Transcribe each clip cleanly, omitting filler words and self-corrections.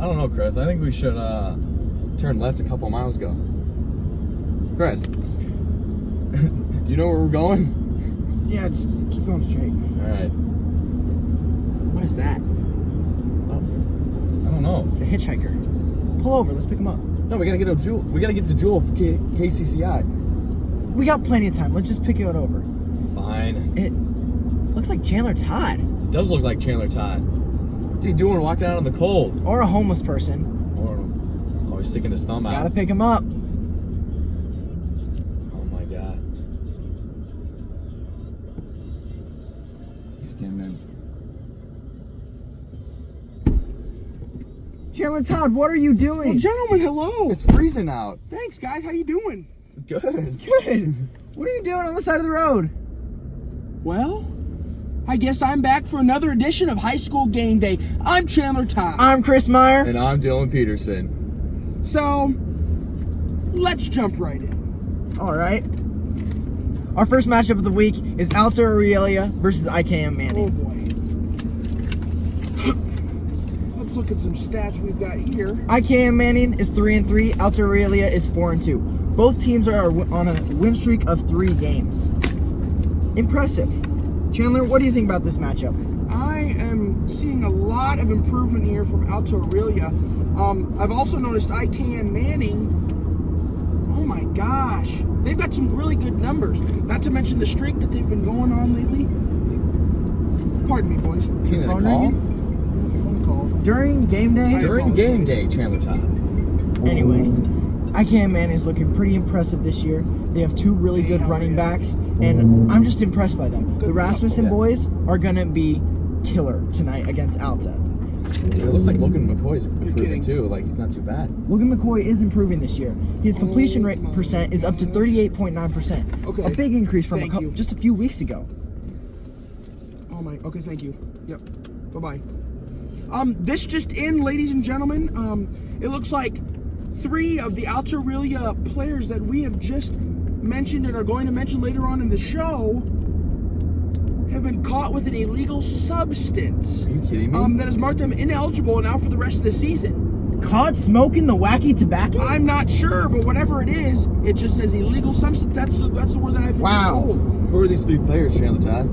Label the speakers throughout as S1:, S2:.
S1: I don't know, Chris. I think we should turn left a couple miles ago. Chris, do you know where we're going?
S2: Yeah, just keep going straight.
S1: All right.
S2: What is that?
S1: I don't know.
S2: It's a hitchhiker. Pull over. Let's pick him up.
S1: No, we gotta get to Jewel. We gotta get to Jewel for KCCI.
S2: We got plenty of time. Let's just pick it over.
S1: Fine.
S2: It looks like Chandler Todd.
S1: It does look like Chandler Todd. What's he doing walking out in the cold?
S2: Or a homeless person.
S1: Or he's sticking his thumb out.
S2: Gotta pick him up.
S1: Oh my God. He's getting in.
S2: Chandler Todd, what are you doing?
S3: Well, gentlemen, hello.
S1: It's freezing out.
S3: Thanks, guys. How you doing?
S1: Good.
S2: Good. What are you doing on the side of the road?
S3: Well, I guess I'm back for another edition of High School Game Day. I'm Chandler Todd.
S2: I'm Chris Meyer.
S1: And I'm Dylan Peterson.
S3: So, let's jump right in.
S2: All right. Our first matchup of the week is Alta Aurelia versus IKM
S3: Oh
S2: Manning.
S3: boy. Let's look at some stats we've got here.
S2: IKM Manning is 3-3. Alta Aurelia is 4-2. Both teams are on a win streak of 3 games. Impressive. Chandler, what do you think about this matchup?
S3: I am seeing a lot of improvement here from Alta Aurelia. I've also noticed IKM Manning. Oh my gosh. They've got some really good numbers. Not to mention the streak that they've been going on lately. Pardon me, boys.
S1: You getting a
S2: Phone
S1: call?
S2: ringing?
S3: Phone call.
S2: During game day?
S1: During game day, Chandler Todd.
S2: Anyway, IKM Manning is looking pretty impressive this year. They have 2 really good running backs, and I'm just impressed by them. The Rasmussen boys are going to be killer tonight against Alta.
S1: Dude, it looks like Logan McCoy's
S3: kidding.
S1: improving too. Like, he's not too bad.
S2: Logan McCoy is improving this year. His completion rate percent is up to 38.9%.
S3: Okay.
S2: A big increase from
S3: Thank you.
S2: just a few weeks ago.
S3: Oh my, okay, thank you. Yep, bye-bye. This just in, ladies and gentlemen, it looks like 3 of the Alta Aurelia players that we have just mentioned and are going to mention later on in the show have been caught with an illegal substance.
S1: Are you kidding me?
S3: That has marked them ineligible and out for the rest of the season.
S2: Caught smoking the wacky tobacco?
S3: I'm not sure, but whatever it is, it just says illegal substance. That's the word that I've been told.
S1: Who are these 3 players, Chandler Todd?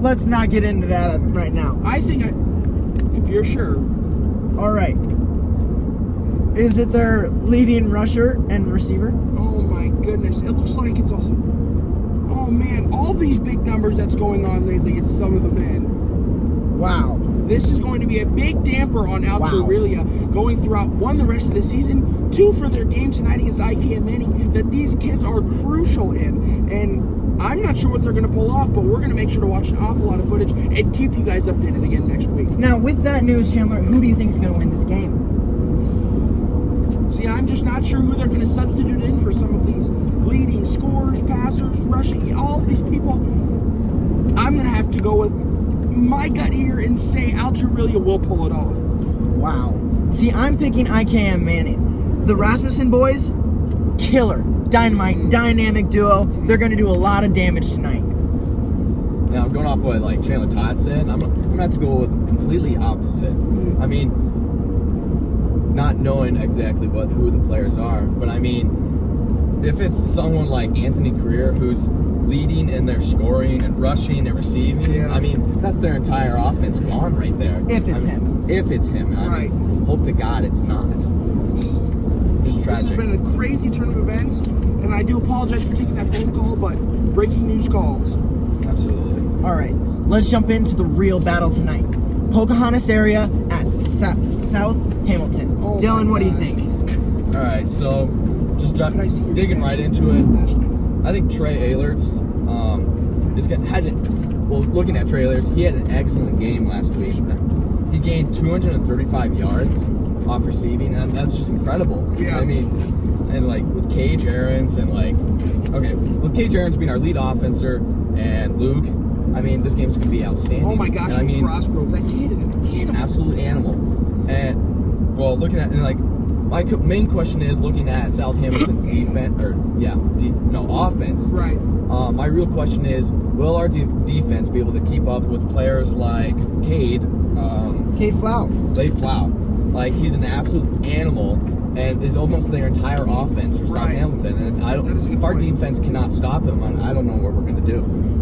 S2: Let's not get into that right now.
S3: I think if you're sure.
S2: All right. Is it their leading rusher and receiver?
S3: Oh my goodness, it looks like it's a... Oh man, all these big numbers that's going on lately, it's some of the men.
S2: Wow.
S3: This is going to be a big damper on Alta Aurelia going throughout, 1, the rest of the season, 2, for their game tonight against IKM Manning, that these kids are crucial in. And I'm not sure what they're going to pull off, but we're going to make sure to watch an awful lot of footage and keep you guys updated again next week.
S2: Now, with that news, Chandler, who do you think is going to win this game?
S3: See, I'm just not sure who they're going to substitute in for some of these leading scorers, passers, rushing, all of these people. I'm going to have to go with my gut here and say Alta Aurelia will pull it off.
S2: Wow. See, I'm picking IKM Manning. The Rasmussen boys, killer, dynamite, dynamic duo. They're going to do a lot of damage tonight.
S1: Now, going off what like Chandler Todd said, I'm gonna have to go with completely opposite. I mean, not knowing exactly who the players are, but I mean, if it's someone like Anthony Career who's leading in their scoring and rushing and receiving, I mean, that's their entire offense gone right there.
S2: If it's him.
S1: If it's him. I mean, hope to God it's not. It's tragic.
S3: This has been a crazy turn of events, and I do apologize for taking that phone call, but breaking news calls.
S1: Absolutely.
S2: All right, let's jump into the real battle tonight. Pocahontas area at South Hamilton.
S3: Oh
S2: Dylan, what do you think?
S1: All right, so just digging right into it. I think Trey Ehlert's looking at Trey Ehlert's, he had an excellent game last week. He gained 235 yards off receiving, and that's just incredible.
S3: Yeah.
S1: I mean, and like with Cage Aarons and with Cage Aarons being our lead offenser and Luke, I mean, this game's going to be outstanding.
S3: Oh my gosh,
S1: and I mean,
S3: Crossgrove, that kid is an animal.
S1: Absolute animal. And, well, looking at, and like, my main question is looking at South Hamilton's defense, offense.
S3: Right.
S1: My real question is, will our defense be able to keep up with players like Cade
S2: Flau.
S1: Like, he's an absolute animal and is almost their entire offense for Southampton. And if our defense cannot stop him, I don't know what we're going to do.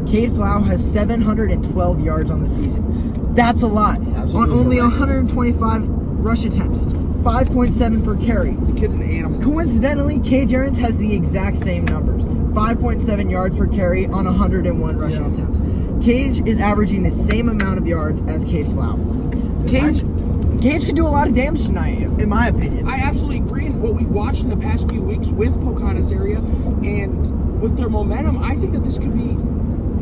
S2: Cade Flau has 712 yards on the season. That's a lot.
S1: Absolutely
S2: on only
S1: horrendous.
S2: 125 rush attempts. 5.7 per carry.
S3: The kid's an animal.
S2: Coincidentally, Cade Jarens has the exact same numbers. 5.7 yards per carry on 101 rushing attempts. Cage is averaging the same amount of yards as Cade Flau. Cage can do a lot of damage tonight, in my opinion.
S3: I absolutely agree. And what we've watched in the past few weeks with Pocahontas area and with their momentum, I think that this could be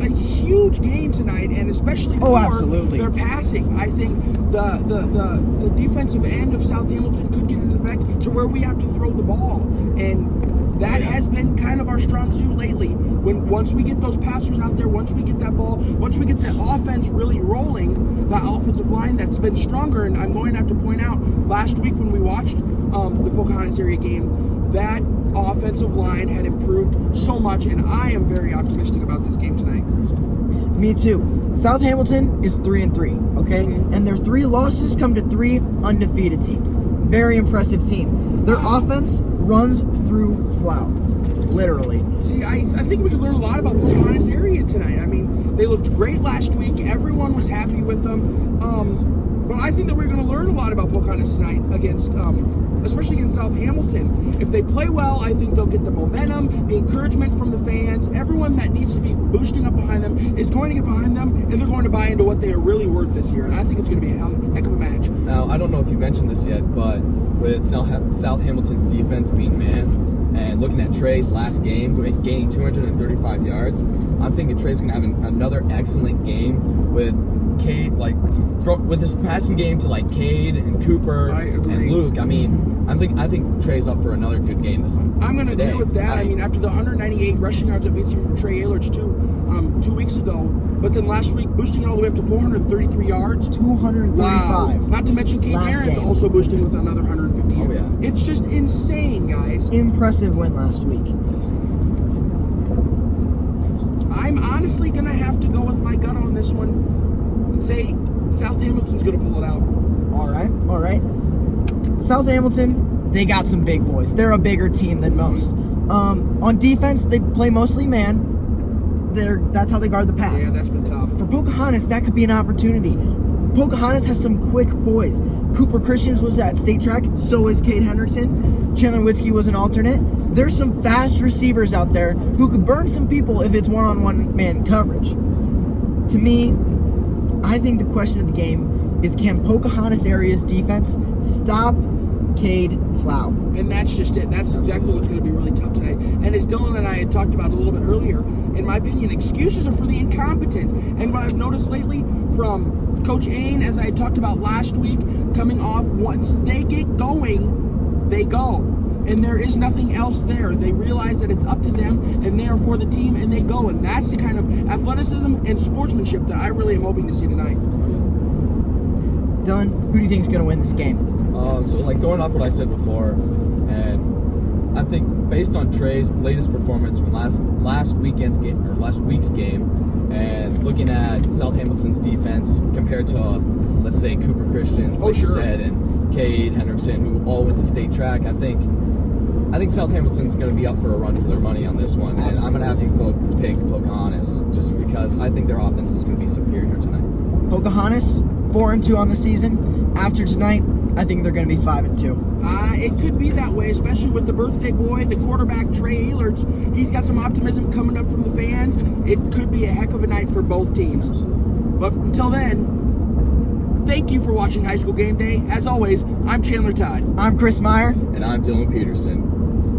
S3: a huge game tonight, and especially for their passing. I think the defensive end of Southampton could get an effect to where we have to throw the ball, and that has been kind of our strong suit lately. Once we get those passers out there, once we get that ball, once we get the offense really rolling, that offensive line that's been stronger. And I'm going to have to point out, last week when we watched the Pocahontas area game, that offensive line had improved so much, and I am very optimistic about this game tonight.
S2: Me too. Southampton is 3-3, okay? And their 3 losses come to 3 undefeated teams. Very impressive team. Their offense runs through Flau, literally.
S3: See, I think we could learn a lot about Pocahontas area tonight. I mean, they looked great last week. Everyone was happy with them. But I think that we're going to learn a lot about Pocahontas tonight against, especially against Southampton. If they play well, I think they'll get the momentum, the encouragement from the fans. Everyone that needs to be boosting up behind them is going to get behind them, and they're going to buy into what they are really worth this year. And I think it's going to be a heck of a match.
S1: Now, I don't know if you mentioned this yet, but with Southampton's defense being man, and looking at Trey's last game, gaining 235 yards, I'm thinking Trey's going to have another excellent game with Cade, with his passing game to like Cade and Cooper and Luke. I mean, I think Trey's up for another good game this.
S3: I'm going to agree with that. I mean, after the 198 rushing yards that we've seen from Trey Aylords 2 weeks ago, but then last week boosting it all the way up to 433 yards.
S2: 235.
S3: Wow. Not to mention Cade Jarens also boosting with another 150.
S1: Oh, yeah.
S3: It's just insane, guys.
S2: Impressive win last week.
S3: I'm honestly going to have to go with my gut on this one and say Southampton's going to pull it out.
S2: All right. Southampton, they got some big boys. They're a bigger team than most. On defense, they play mostly man. That's how they guard the pass.
S3: Yeah, that's been tough.
S2: For Pocahontas, that could be an opportunity. Pocahontas has some quick boys. Cooper Christians was at state track. So is Cade Henderson. Chandler Witzke was an alternate. There's some fast receivers out there who could burn some people if it's one-on-one man coverage. To me, I think the question of the game is, can Pocahontas area's defense stop Cade Flau?
S3: And that's just it. That's exactly what's going to be really tough tonight. And as Dylan and I had talked about a little bit earlier, in my opinion, excuses are for the incompetent. And what I've noticed lately from Coach Ain, as I had talked about last week, coming off, once they get going, they go. And there is nothing else there. They realize that it's up to them, and they are for the team, and they go. And that's the kind of athleticism and sportsmanship that I really am hoping to see tonight.
S2: Dylan, who do you think is going to win this game?
S1: So, going off what I said before, and I think based on Trey's latest performance from last week's game, and looking at Southampton's defense compared to, let's say, Cooper Christians, you said, and Cade Henderson, who all went to state track, I think Southampton's going to be up for a run for their money on this one. And I'm going to have to pick Pocahontas just because I think their offense is going to be superior tonight.
S2: Pocahontas, 4-2 on the season. After tonight, I think they're going to be 5-2.
S3: It could be that way, especially with the birthday boy, the quarterback, Trey Aylords. He's got some optimism coming up from the fans. It could be a heck of a night for both teams. But until then, thank you for watching High School Game Day. As always, I'm Chandler Todd.
S2: I'm Chris Meyer.
S1: And I'm Dylan Peterson.